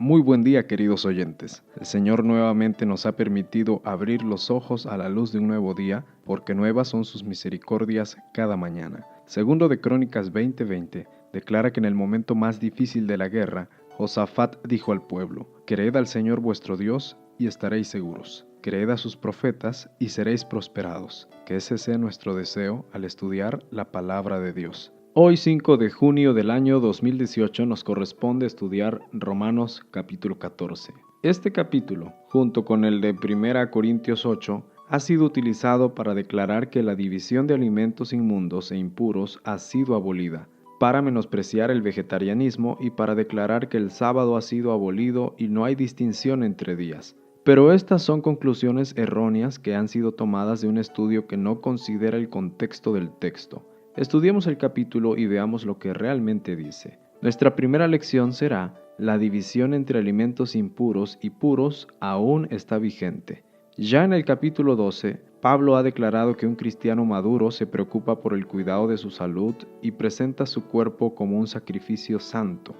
Muy buen día, queridos oyentes. El Señor nuevamente nos ha permitido abrir los ojos a la luz de un nuevo día, porque nuevas son sus misericordias cada mañana. Segundo de Crónicas 20:20 declara que en el momento más difícil de la guerra, Josafat dijo al pueblo: Creed al Señor vuestro Dios y estaréis seguros. Creed a sus profetas y seréis prosperados. Que ese sea nuestro deseo al estudiar la palabra de Dios. Hoy 5 de junio del año 2018 nos corresponde estudiar Romanos capítulo 14. Este capítulo, junto con el de 1 Corintios 8, ha sido utilizado para declarar que la división de alimentos inmundos e impuros ha sido abolida, para menospreciar el vegetarianismo y para declarar que el sábado ha sido abolido y no hay distinción entre días. Pero estas son conclusiones erróneas que han sido tomadas de un estudio que no considera el contexto del texto. Estudiemos el capítulo y veamos lo que realmente dice. Nuestra primera lección será: la división entre alimentos impuros y puros aún está vigente. Ya en el capítulo 12, Pablo ha declarado que un cristiano maduro se preocupa por el cuidado de su salud y presenta su cuerpo como un sacrificio santo.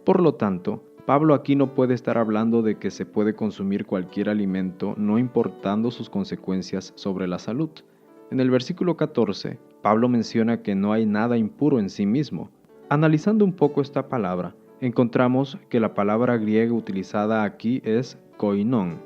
Por lo tanto, Pablo aquí no puede estar hablando de que se puede consumir cualquier alimento no importando sus consecuencias sobre la salud. En el versículo 14, Pablo menciona que no hay nada impuro en sí mismo. Analizando un poco esta palabra, encontramos que la palabra griega utilizada aquí es koinon.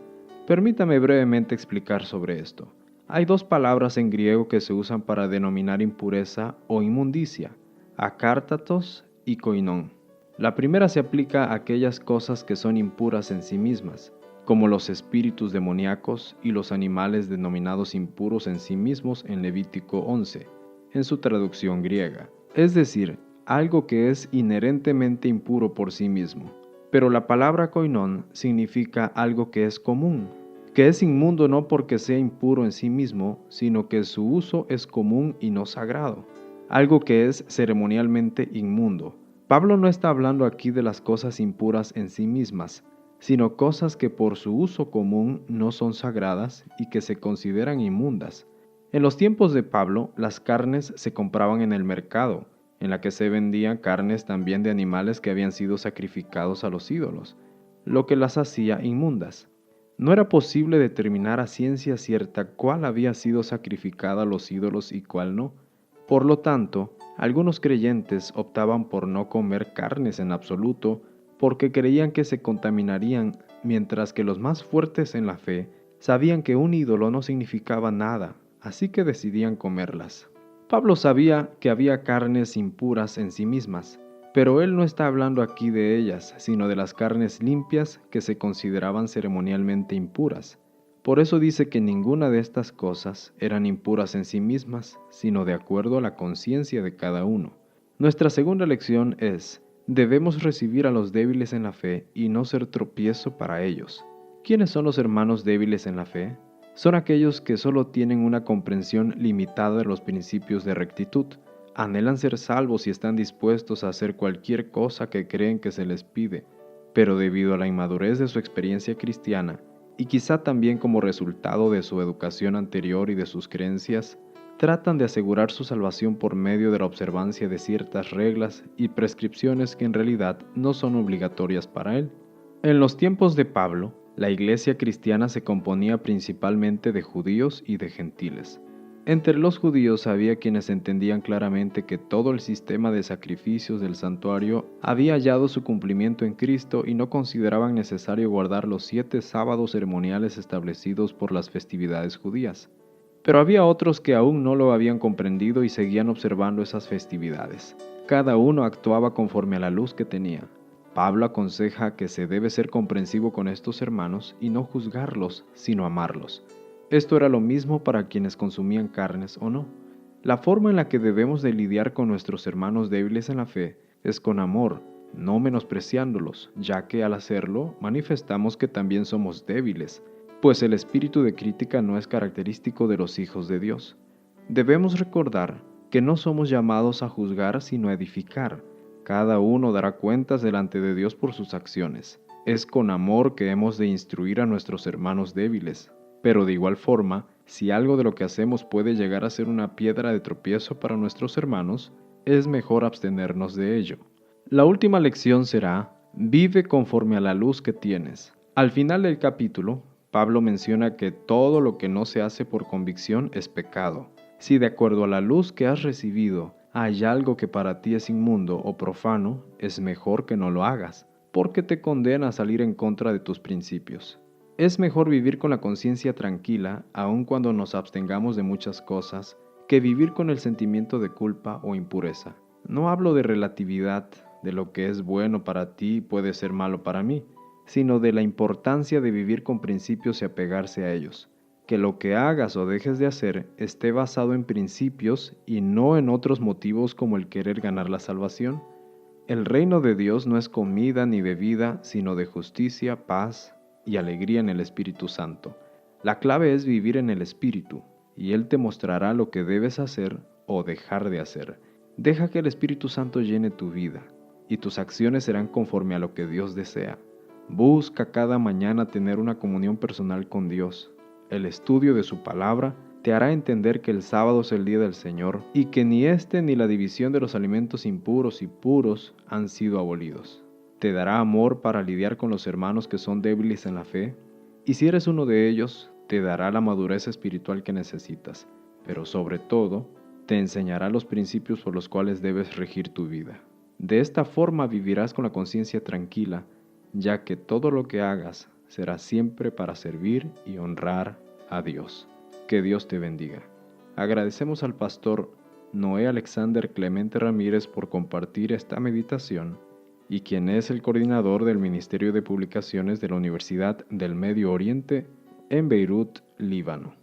Permítame brevemente explicar sobre esto. Hay dos palabras en griego que se usan para denominar impureza o inmundicia: akártatos y koinon. La primera se aplica a aquellas cosas que son impuras en sí mismas, como los espíritus demoníacos y los animales denominados impuros en sí mismos en Levítico 11, en su traducción griega. Es decir, algo que es inherentemente impuro por sí mismo. Pero la palabra koinón significa algo que es común, que es inmundo no porque sea impuro en sí mismo, sino que su uso es común y no sagrado, algo que es ceremonialmente inmundo. Pablo no está hablando aquí de las cosas impuras en sí mismas, sino cosas que por su uso común no son sagradas y que se consideran inmundas. En los tiempos de Pablo, las carnes se compraban en el mercado, en la que se vendían carnes también de animales que habían sido sacrificados a los ídolos, lo que las hacía inmundas. No era posible determinar a ciencia cierta cuál había sido sacrificada a los ídolos y cuál no. Por lo tanto, algunos creyentes optaban por no comer carnes en absoluto porque creían que se contaminarían, mientras que los más fuertes en la fe sabían que un ídolo no significaba nada, así que decidían comerlas. Pablo sabía que había carnes impuras en sí mismas, pero él no está hablando aquí de ellas, sino de las carnes limpias que se consideraban ceremonialmente impuras. Por eso dice que ninguna de estas cosas eran impuras en sí mismas, sino de acuerdo a la conciencia de cada uno. Nuestra segunda lección es: debemos recibir a los débiles en la fe y no ser tropiezo para ellos. ¿Quiénes son los hermanos débiles en la fe? Son aquellos que solo tienen una comprensión limitada de los principios de rectitud, anhelan ser salvos y están dispuestos a hacer cualquier cosa que creen que se les pide, pero debido a la inmadurez de su experiencia cristiana, y quizá también como resultado de su educación anterior y de sus creencias, tratan de asegurar su salvación por medio de la observancia de ciertas reglas y prescripciones que en realidad no son obligatorias para él. En los tiempos de Pablo, la iglesia cristiana se componía principalmente de judíos y de gentiles. Entre los judíos había quienes entendían claramente que todo el sistema de sacrificios del santuario había hallado su cumplimiento en Cristo y no consideraban necesario guardar los 7 sábados ceremoniales establecidos por las festividades judías. Pero había otros que aún no lo habían comprendido y seguían observando esas festividades. Cada uno actuaba conforme a la luz que tenía. Pablo aconseja que se debe ser comprensivo con estos hermanos y no juzgarlos, sino amarlos. Esto era lo mismo para quienes consumían carnes o no. La forma en la que debemos de lidiar con nuestros hermanos débiles en la fe es con amor, no menospreciándolos, ya que al hacerlo manifestamos que también somos débiles, pues el espíritu de crítica no es característico de los hijos de Dios. Debemos recordar que no somos llamados a juzgar sino a edificar. Cada uno dará cuentas delante de Dios por sus acciones. Es con amor que hemos de instruir a nuestros hermanos débiles. Pero de igual forma, si algo de lo que hacemos puede llegar a ser una piedra de tropiezo para nuestros hermanos, es mejor abstenernos de ello. La última lección será: Vive conforme a la luz que tienes. Al final del capítulo, Pablo menciona que todo lo que no se hace por convicción es pecado. Si de acuerdo a la luz que has recibido hay algo que para ti es inmundo o profano, es mejor que no lo hagas, porque te condena a salir en contra de tus principios. Es mejor vivir con la conciencia tranquila, aun cuando nos abstengamos de muchas cosas, que vivir con el sentimiento de culpa o impureza. No hablo de relatividad, de lo que es bueno para ti puede ser malo para mí, sino de la importancia de vivir con principios y apegarse a ellos. Que lo que hagas o dejes de hacer esté basado en principios y no en otros motivos como el querer ganar la salvación. El reino de Dios no es comida ni bebida, sino de justicia, paz y alegría en el Espíritu Santo. La clave es vivir en el Espíritu, y Él te mostrará lo que debes hacer o dejar de hacer. Deja que el Espíritu Santo llene tu vida, y tus acciones serán conforme a lo que Dios desea. Busca cada mañana tener una comunión personal con Dios. El estudio de su palabra te hará entender que el sábado es el día del Señor y que ni este ni la división de los alimentos impuros y puros han sido abolidos. Te dará amor para lidiar con los hermanos que son débiles en la fe, y si eres uno de ellos, te dará la madurez espiritual que necesitas, pero sobre todo, te enseñará los principios por los cuales debes regir tu vida. De esta forma vivirás con la conciencia tranquila, ya que todo lo que hagas será siempre para servir y honrar a Dios. Que Dios te bendiga. Agradecemos al pastor Noé Alexander Clemente Ramírez por compartir esta meditación y quien es el coordinador del Ministerio de Publicaciones de la Universidad del Medio Oriente en Beirut, Líbano.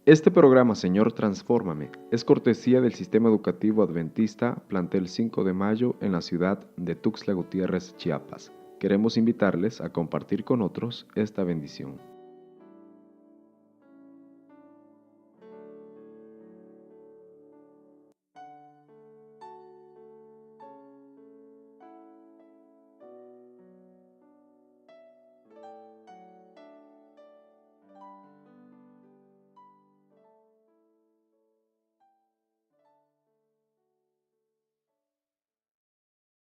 Este programa, Señor Transfórmame, es cortesía del Sistema Educativo Adventista Plantel 5 de Mayo en la ciudad de Tuxtla Gutiérrez, Chiapas. Queremos invitarles a compartir con otros esta bendición.